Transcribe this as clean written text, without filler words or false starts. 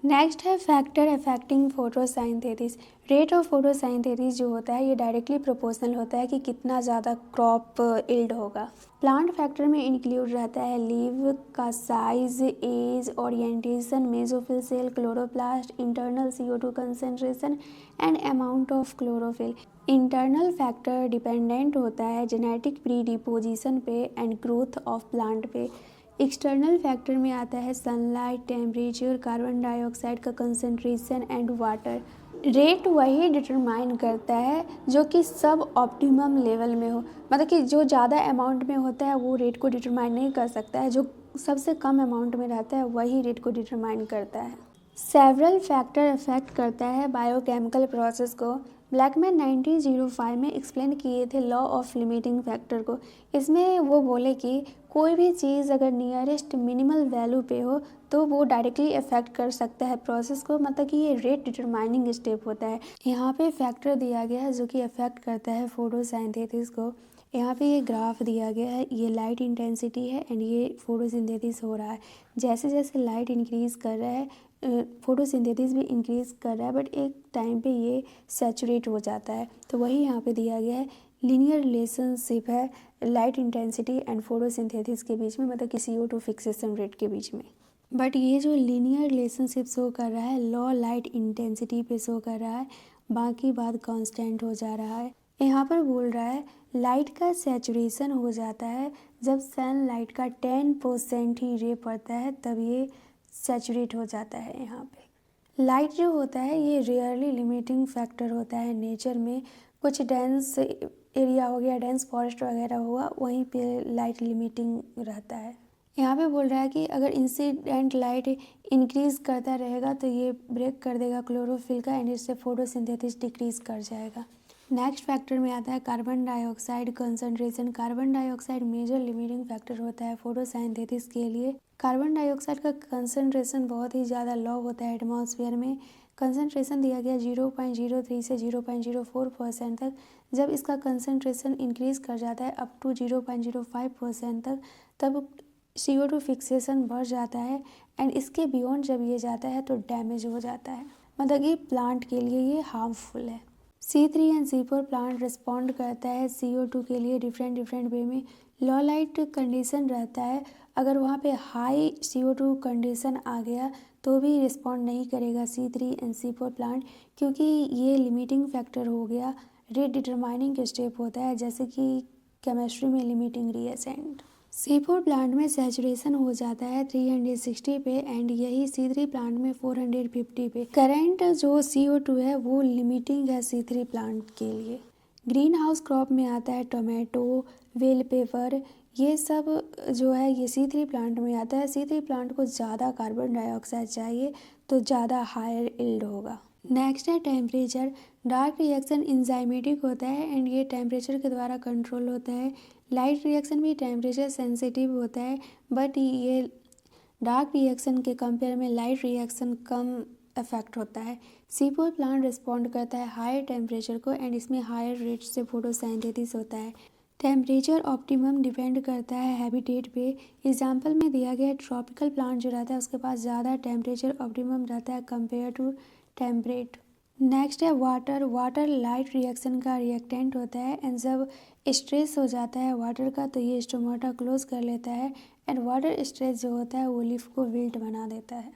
Next है factor affecting photosynthesis. Rate of photosynthesis जो होता है ये डायरेक्टली प्रोपोर्शनल होता है कि कितना ज़्यादा क्रॉप इल्ड होगा। प्लांट फैक्टर में इंक्लूड रहता है लीव का size, age, orientation, mesophyll cell, chloroplast, internal CO2 concentration and amount of chlorophyll. Internal factor dependent होता है जेनेटिक प्रीडिपोजिशन पे एंड ग्रोथ ऑफ प्लांट पे। एक्सटर्नल फैक्टर में आता है सनलाइट, टेम्परेचर, कार्बन डाइऑक्साइड का कंसंट्रेशन एंड वाटर। रेट वही determine करता है जो कि सब ऑप्टिमम लेवल में हो, मतलब कि जो ज़्यादा अमाउंट में होता है वो रेट को डिटरमाइन नहीं कर सकता है, जो सबसे कम अमाउंट में रहता है वही रेट को डिटरमाइन करता है। सेवरल फैक्टर अफेक्ट करता है बायोकेमिकल प्रोसेस को। ब्लैकमैन 1905 में एक्सप्लेन किए थे लॉ ऑफ लिमिटिंग फैक्टर को। इसमें वो बोले कि कोई भी चीज़ अगर नियरेस्ट मिनिमल वैल्यू पे हो तो वो डायरेक्टली अफेक्ट कर सकता है प्रोसेस को, मतलब कि ये रेट डिटरमाइनिंग स्टेप होता है। यहाँ पे फैक्टर दिया गया है जो कि अफेक्ट करता है फोटोसिंथेसिस को। यहाँ पे ये ग्राफ दिया गया है, ये लाइट इंटेंसिटी है एंड ये फोटोसिंथेसिस हो रहा है। जैसे जैसे लाइट इंक्रीज़ कर रहा है फोटोसिंथेसिस भी इंक्रीज़ कर रहा है, बट एक टाइम पे ये सैचुरेट हो जाता है। तो वही यहाँ पे दिया गया है, लीनियर रिलेशनशिप है लाइट इंटेंसिटी एंड फोटोसिंथेसिस के बीच में, मतलब कि CO2 फिक्सेशन रेट के बीच में। बट ये जो लीनियर रिलेशनशिप शो कर रहा है लॉ लाइट इंटेंसिटी पे शो कर रहा है, बाकी बात कांस्टेंट हो जा रहा है। यहाँ पर बोल रहा है लाइट का सैचुरेशन हो जाता है जब सन लाइट का 10% ही रे पड़ता है, तब ये सैचुरेट हो जाता है। यहाँ पे लाइट जो होता है ये रेयरली लिमिटिंग फैक्टर होता है नेचर में। कुछ डेंस एरिया हो गया, डेंस फॉरेस्ट वगैरह हुआ, वहीं पे लाइट लिमिटिंग रहता है। यहाँ पे बोल रहा है कि अगर इंसिडेंट लाइट इंक्रीज़ करता रहेगा तो ये ब्रेक कर देगा क्लोरोफिल का एंड इससे फोटोसिंथेसिस डिक्रीज़ कर जाएगा। नेक्स्ट फैक्टर में आता है carbon dioxide concentration. Carbon dioxide major limiting factor होता है फोटोसिंथेसिस के लिए। कार्बन डाइऑक्साइड का कंसंट्रेशन बहुत ही ज़्यादा लो होता है एटमॉस्फेयर में। कंसंट्रेशन दिया गया 0.03 से 0.04% तक। जब इसका कंसंट्रेशन इंक्रीज़ कर जाता है अप टू 0.05% तक, तब CO2 फिक्सेशन बढ़ जाता है एंड इसके बियॉन्ड जब ये जाता है तो डैमेज हो जाता है, मतलब कि प्लांट के लिए ये हार्मफुल है। C3 and C4 plant respond करता है CO2 के लिए डिफरेंट वे में। लो लाइट कंडीशन रहता है, अगर वहाँ पे हाई CO2 कंडीशन आ गया तो भी रिस्पॉन्ड नहीं करेगा C3 एंड C4 प्लांट, क्योंकि ये लिमिटिंग फैक्टर हो गया। रेट डिटरमाइनिंग स्टेप होता है जैसे कि केमिस्ट्री में लिमिटिंग रिएजेंट। C4 प्लांट में सैचुरेशन हो जाता है 360 पे एंड यही C3 प्लांट में 450 पे। करंट जो CO2 है वो लिमिटिंग है C3 प्लांट के लिए। ग्रीन हाउस क्रॉप में आता है टोमेटो, बेल पेपर, ये सब जो है ये C3 प्लांट में आता है। C3 प्लांट को ज़्यादा कार्बन डाइऑक्साइड चाहिए तो ज़्यादा हायर यील्ड होगा। नेक्स्ट है टेम्परेचर। डार्क रिएक्शन इंजाइमेटिक होता है एंड ये टेम्परेचर के द्वारा कंट्रोल होता है। लाइट रिएक्शन भी टेम्परेचर सेंसिटिव होता है, बट ये डार्क रिएक्शन के कंपेयर में लाइट रिएक्शन कम इफेक्ट होता है। C4 प्लांट रिस्पॉन्ड करता है हायर टेम्परेचर को एंड इसमें हायर रेट से फोटोसिंथेसिस होता है। टेम्परेचर ऑप्टिमम डिपेंड करता है हैबिटेट पे। एग्जांपल में दिया गया है ट्रॉपिकल प्लांट जो रहता है उसके पास ज़्यादा टेम्परेचर ऑप्टिमम रहता है कंपेयर टू टेम्परेट। नेक्स्ट है वाटर। वाटर लाइट रिएक्शन का रिएक्टेंट होता है एंड जब स्ट्रेस हो जाता है वाटर का तो ये स्टोमाटा क्लोज कर लेता है एंड वाटर स्ट्रेस जो होता है वो लीफ को विल्ट बना देता है।